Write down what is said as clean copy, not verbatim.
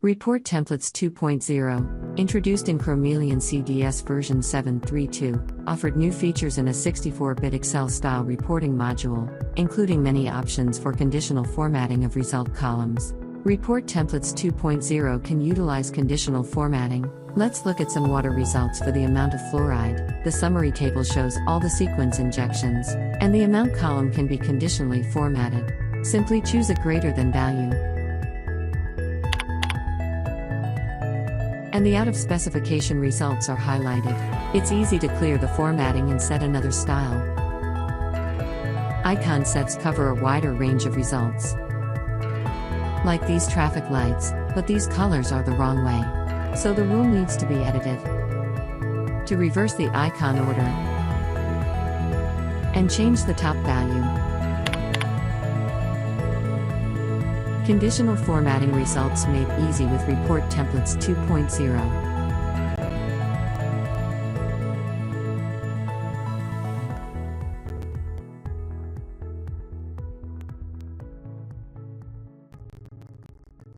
Report Templates 2.0, introduced in ChromeleonCDS version 7.3.2, offered new features in a 64-bit Excel-style reporting module, including many options for conditional formatting of result columns. Report Templates 2.0 can utilize conditional formatting. Let's look at some water results for the amount of fluoride. The summary table shows all the sequence injections, and the amount column can be conditionally formatted. Simply choose a greater than value. And the out-of-specification results are highlighted. It's easy to clear the formatting and set another style. Icon sets cover a wider range of results. Like these traffic lights, but these colors are the wrong way. So the rule needs to be edited. To reverse the icon order and change the top value. Conditional formatting results made easy with Report Templates 2.0.